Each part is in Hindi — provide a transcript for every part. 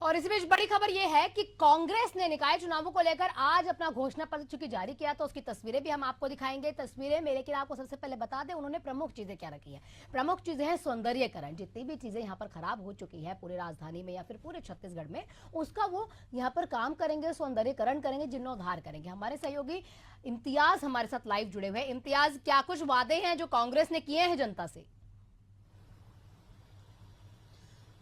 और इसी बीच बड़ी खबर यह है कि कांग्रेस ने निकाय चुनावों को लेकर आज अपना घोषणा पत्र चूंकि जारी किया, तो उसकी तस्वीरें भी हम आपको दिखाएंगे। तस्वीरें में, लेकिन आपको सबसे पहले बता दें उन्होंने प्रमुख चीजें क्या रखी है। प्रमुख चीजें हैं सौंदर्यीकरण। जितनी भी चीजें यहाँ पर खराब हो चुकी है पूरे राजधानी में या फिर पूरे छत्तीसगढ़ में, उसका वो यहाँ पर काम करेंगे, सौंदर्यीकरण करेंगे, जीर्णोद्धार करेंगे। हमारे सहयोगी इम्तियाज हमारे साथ लाइव जुड़े हुए हैं। इम्तियाज, क्या कुछ वादे हैं जो कांग्रेस ने किए हैं जनता से?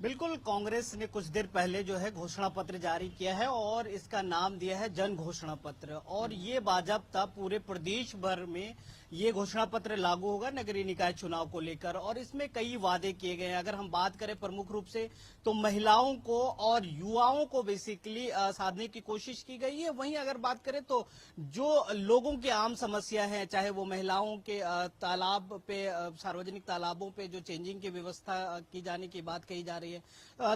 बिल्कुल, कांग्रेस ने कुछ देर पहले जो है घोषणा पत्र जारी किया है और इसका नाम दिया है जन घोषणा पत्र। और ये बाजाबता पूरे प्रदेश भर में ये घोषणा पत्र लागू होगा नगरीय निकाय चुनाव को लेकर। और इसमें कई वादे किए गए हैं। अगर हम बात करें प्रमुख रूप से, तो महिलाओं को और युवाओं को बेसिकली साधने की कोशिश की गई है। वहीं अगर बात करें तो जो लोगों की आम समस्या है, चाहे वो महिलाओं के तालाब पे, सार्वजनिक तालाबों पे जो चेंजिंग की व्यवस्था की जाने की बात कही जा रही है,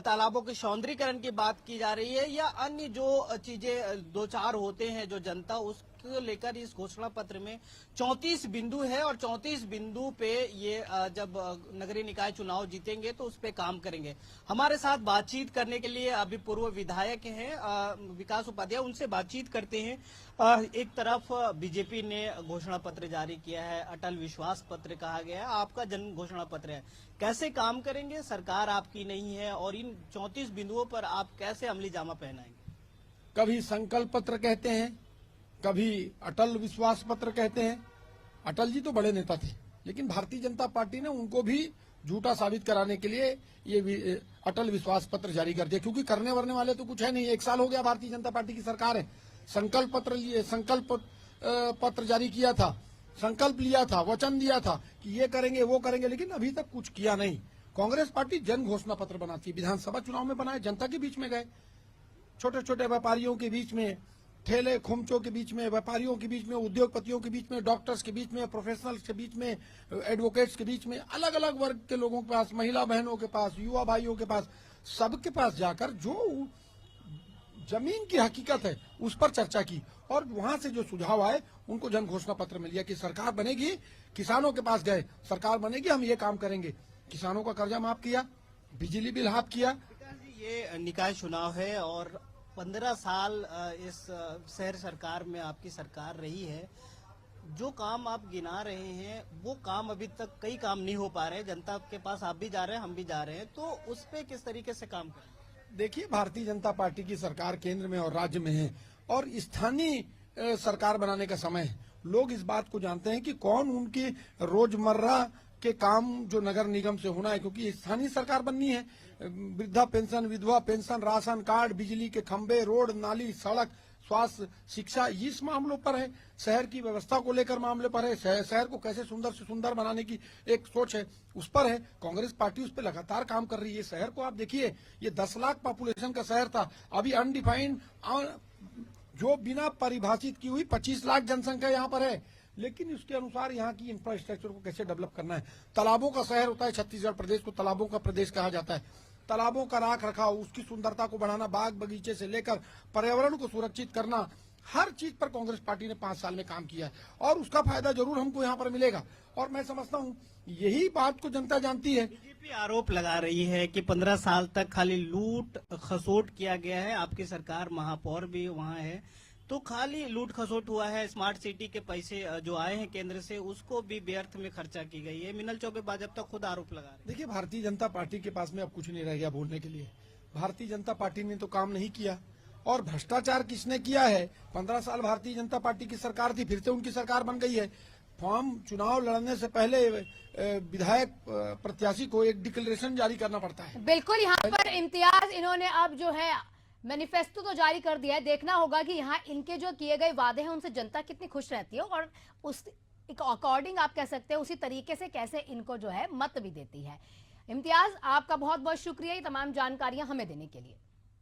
तालाबों के सौंदर्यीकरण की बात की जा रही है, या अन्य जो चीजें दो चार होते हैं जो जनता उसको लेकर इस घोषणा पत्र में 34 बिंदु है। और 34 बिंदु पे ये जब नगरीय निकाय चुनाव जीतेंगे तो उस पे काम करेंगे। हमारे साथ बातचीत करने के लिए अभी पूर्व विधायक हैं विकास उपाध्याय, उनसे बातचीत करते हैं। एक तरफ बीजेपी ने घोषणा पत्र जारी किया है, अटल विश्वास पत्र कहा गया है, आपका जन घोषणा पत्र है। कैसे काम करेंगे? सरकार आपकी नहीं है और इन 34 बिंदुओं पर आप कैसे अमली जामा पहनाएंगे? कभी संकल्प पत्र कहते हैं, कभी अटल विश्वास पत्र कहते हैं। अटल जी तो बड़े नेता थे, लेकिन भारतीय जनता पार्टी ने उनको भी झूठा साबित कराने के लिए ये अटल विश्वास पत्र जारी कर दिया, क्योंकि करने वरने वाले तो कुछ है नहीं। 1 साल हो गया भारतीय जनता पार्टी की सरकार है। संकल्प पत्र जारी किया था, संकल्प लिया था, वचन दिया था कि ये करेंगे वो करेंगे, लेकिन अभी तक कुछ किया नहीं। कांग्रेस पार्टी जन घोषणा पत्र बनाती है। विधानसभा चुनाव में बनाए, जनता के बीच में गए, छोटे छोटे व्यापारियों के बीच में, ठेले खुमचों के बीच में, व्यापारियों के बीच में, उद्योगपतियों के बीच में, डॉक्टर्स के बीच में, प्रोफेशनल्स के बीच में, एडवोकेट्स के बीच में, अलग अलग वर्ग के लोगों के पास, महिला बहनों के पास, युवा भाइयों के पास, सबके पास जाकर जो जमीन की हकीकत है उस पर चर्चा की। और वहां से जो सुझाव आए उनको जन घोषणा पत्र मिल गया कि सरकार बनेगी। किसानों के पास गए, सरकार बनेगी, हम ये काम करेंगे। किसानों का कर्जा माफ किया, बिजली बिल हाफ किया। ये निकाय चुनाव है और 15 साल इस शहर सरकार में आपकी सरकार रही है। जो काम आप गिना रहे हैं वो काम अभी तक कई काम नहीं हो पा रहे। जनता के पास आप भी जा रहे हैं, हम भी जा रहे हैं, तो उस पे किस तरीके से काम करें? देखिए, भारतीय जनता पार्टी की सरकार केंद्र में और राज्य में है और स्थानीय सरकार बनाने का समय है। लोग इस बात को जानते हैं कि कौन उनके रोजमर्रा के काम जो नगर निगम से होना है, क्योंकि स्थानीय सरकार बननी है। वृद्धा पेंशन, विधवा पेंशन, राशन कार्ड, बिजली के खंभे, रोड नाली, सड़क, स्वास्थ्य, शिक्षा, इस मामलों पर है। शहर की व्यवस्था को लेकर मामले पर है। शहर को कैसे सुंदर से सुंदर बनाने की एक सोच है, उस पर है। कांग्रेस पार्टी उस पर लगातार काम कर रही है। शहर को आप देखिए, ये 10 लाख पॉपुलेशन का शहर था, अभी अनडिफाइंड, जो बिना परिभाषित की हुई 25 लाख जनसंख्या यहाँ पर है। लेकिन उसके अनुसार यहाँ की इंफ्रास्ट्रक्चर को कैसे डेवलप करना है। तालाबों का शहर होता है छत्तीसगढ़ प्रदेश को, तालाबों का प्रदेश कहा जाता है। तालाबों का राख रखाव, उसकी सुंदरता को बढ़ाना, बाग बगीचे से लेकर पर्यावरण को सुरक्षित करना, हर चीज पर कांग्रेस पार्टी ने 5 साल में काम किया है और उसका फायदा जरूर हमको यहाँ पर मिलेगा। और मैं समझता हूँ यही बात को जनता जानती है। बीजेपी आरोप लगा रही है कि 15 साल तक खाली लूट खसोट किया गया है। आपकी सरकार, महापौर भी वहाँ है, तो खाली लूट खसोट हुआ है। स्मार्ट सिटी के पैसे जो आए हैं केंद्र से, उसको भी व्यर्थ में खर्चा की गई है। मिनल चौबे भाजपा खुद आरोप लगा रहे हैं। देखिए, भारतीय जनता पार्टी के पास में अब कुछ नहीं रह गया बोलने के लिए। भारतीय जनता पार्टी ने तो काम नहीं किया। और भ्रष्टाचार किसने किया है? 15 साल भारतीय जनता पार्टी की सरकार थी, फिर से उनकी सरकार बन गई है। फॉर्म चुनाव लड़ने से पहले विधायक प्रत्याशी को एक डिक्लेरेशन जारी करना पड़ता है। बिल्कुल, यहाँ पर इम्तियाज, इन्होंने अब जो है मैनिफेस्टो तो जारी कर दिया है। देखना होगा कि यहाँ इनके जो किए गए वादे हैं उनसे जनता कितनी खुश रहती है और उस अकॉर्डिंग आप कह सकते हैं उसी तरीके से कैसे इनको जो है मत भी देती है। इम्तियाज, आपका बहुत बहुत शुक्रिया ये तमाम जानकारियां हमें देने के लिए।